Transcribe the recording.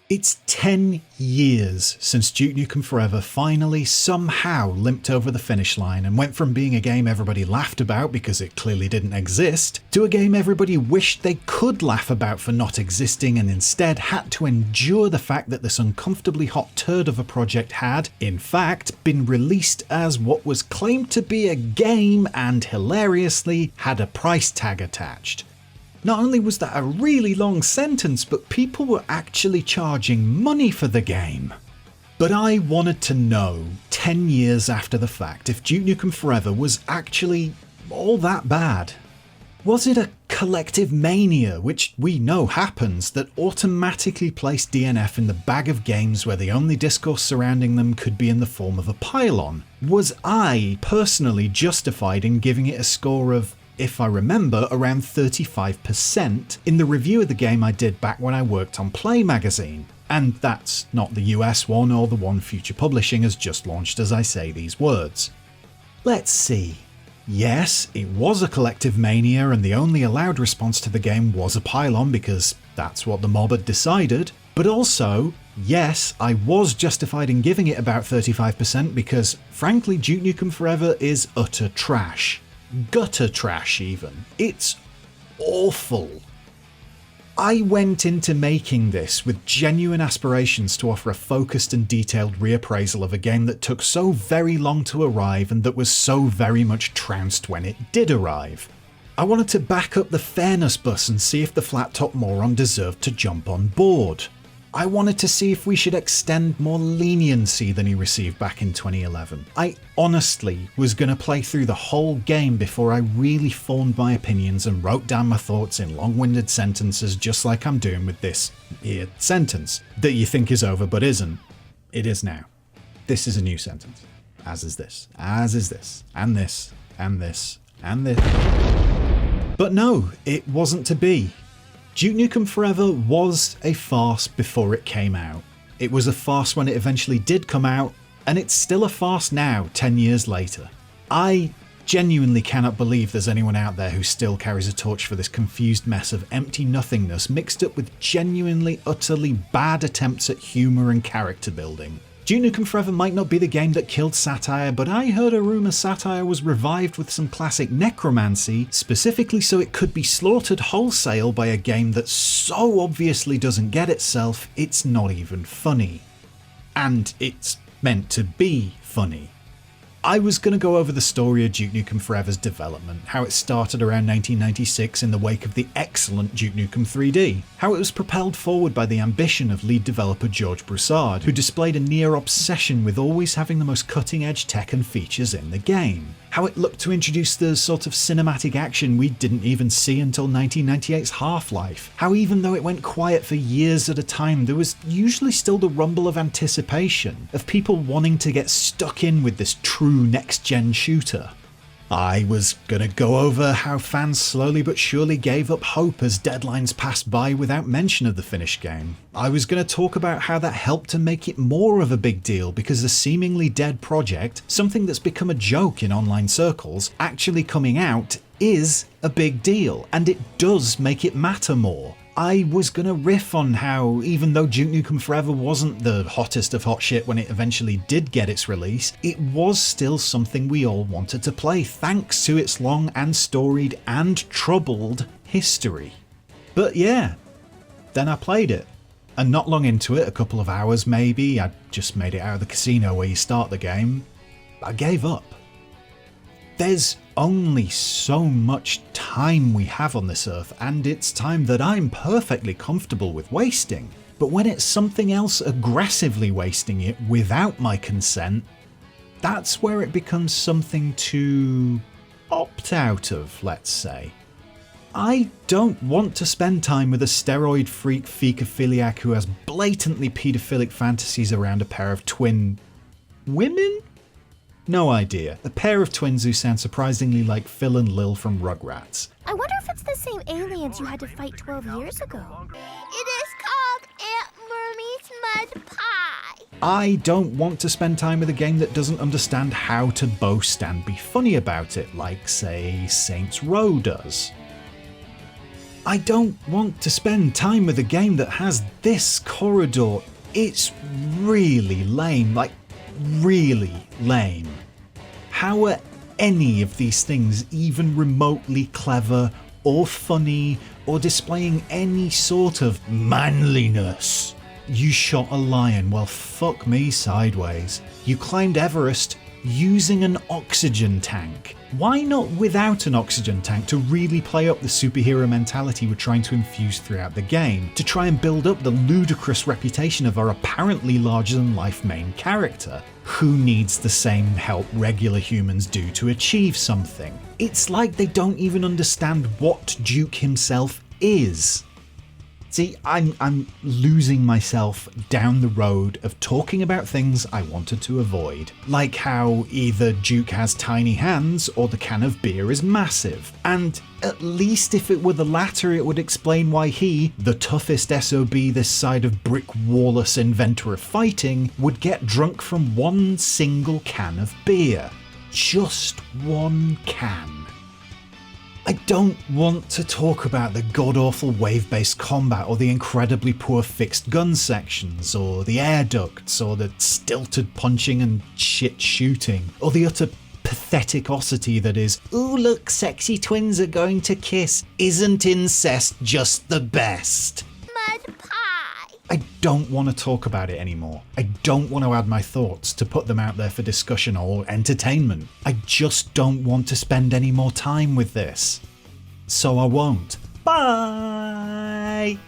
It's 10 years since Duke Nukem Forever finally somehow limped over the finish line and went from being a game everybody laughed about because it clearly didn't exist, to a game everybody wished they could laugh about for not existing and instead had to endure the fact that this uncomfortably hot turd of a project had, in fact, been released as what was claimed to be a game and, hilariously, had a price tag attached. Not only was that a really long sentence, but people were actually charging money for the game. But I wanted to know, 10 years after the fact, if Duke Nukem Forever was actually all that bad. Was it a collective mania, which we know happens, that automatically placed DNF in the bag of games where the only discourse surrounding them could be in the form of a pile-on? Was I personally justified in giving it a score of, if I remember, around 35% in the review of the game I did back when I worked on Play magazine? And that's not the US one or the one Future Publishing has just launched as I say these words. Let's see. Yes, it was a collective mania and the only allowed response to the game was a pile-on because that's what the mob had decided. But also, yes, I was justified in giving it about 35% because, frankly, Duke Nukem Forever is utter trash. Gutter trash even. It's awful. I went into making this with genuine aspirations to offer a focused and detailed reappraisal of a game that took so very long to arrive and that was so very much trounced when it did arrive. I wanted to back up the fairness bus and see if the flat top moron deserved to jump on board. I wanted to see if we should extend more leniency than he received back in 2011. I honestly was going to play through the whole game before I really formed my opinions and wrote down my thoughts in long-winded sentences just like I'm doing with this here sentence that you think is over but isn't. It is now. This is a new sentence. As is this. As is this. And this. And this. And this. But no, it wasn't to be. Duke Nukem Forever was a farce before it came out. It was a farce when it eventually did come out, and it's still a farce now, 10 years later. I genuinely cannot believe there's anyone out there who still carries a torch for this confused mess of empty nothingness mixed up with genuinely, utterly bad attempts at humour and character building. Duke Nukem Forever might not be the game that killed satire, but I heard a rumour satire was revived with some classic necromancy, specifically so it could be slaughtered wholesale by a game that so obviously doesn't get itself, it's not even funny. And it's meant to be funny. I was going to go over the story of Duke Nukem Forever's development, how it started around 1996 in the wake of the excellent Duke Nukem 3D, how it was propelled forward by the ambition of lead developer George Broussard, who displayed a near obsession with always having the most cutting-edge tech and features in the game, how it looked to introduce the sort of cinematic action we didn't even see until 1998's Half-Life, how even though it went quiet for years at a time, there was usually still the rumble of anticipation, of people wanting to get stuck in with this true next-gen shooter. I was gonna go over how fans slowly but surely gave up hope as deadlines passed by without mention of the finished game. I was gonna talk about how that helped to make it more of a big deal because a seemingly dead project, something that's become a joke in online circles, actually coming out is a big deal, and it does make it matter more. I was gonna riff on how, even though Duke Nukem Forever wasn't the hottest of hot shit when it eventually did get its release, it was still something we all wanted to play thanks to its long and storied and troubled history. But yeah, then I played it. And not long into it, a couple of hours maybe, I'd just made it out of the casino where you start the game, I gave up. There's only so much time we have on this earth, and it's time that I'm perfectly comfortable with wasting. But when it's something else aggressively wasting it without my consent, that's where it becomes something to opt out of, let's say. I don't want to spend time with a steroid freak fecophiliac who has blatantly paedophilic fantasies around a pair of twin women? No idea. A pair of twins who sound surprisingly like Phil and Lil from Rugrats. I wonder if it's the same aliens you had to fight 12 years ago. It is called Aunt Mermy's Mud pie. I don't want to spend time with a game that doesn't understand how to boast and be funny about it, like, say, Saints Row does. I don't want to spend time with a game that has this corridor. It's really lame, like, really lame. How are any of these things even remotely clever or funny or displaying any sort of manliness? You shot a lion, well fuck me sideways. You climbed Everest using an oxygen tank. Why not without an oxygen tank to really play up the superhero mentality we're trying to infuse throughout the game, to try and build up the ludicrous reputation of our apparently larger-than-life main character, who needs the same help regular humans do to achieve something. It's like they don't even understand what Duke himself is. See, I'm losing myself down the road of talking about things I wanted to avoid. Like how either Duke has tiny hands or the can of beer is massive. And at least if it were the latter, it would explain why he, the toughest SOB this side of Brick Wallace inventor of fighting, would get drunk from one single can of beer. Just one can. I don't want to talk about the god-awful wave-based combat or the incredibly poor fixed gun sections or the air ducts or the stilted punching and shit shooting or the utter patheticosity that is, ooh look, sexy twins are going to kiss. Isn't incest just the best? Mud pie. I don't want to talk about it anymore. I don't want to add my thoughts to put them out there for discussion or entertainment. I just don't want to spend any more time with this. So I won't. Bye!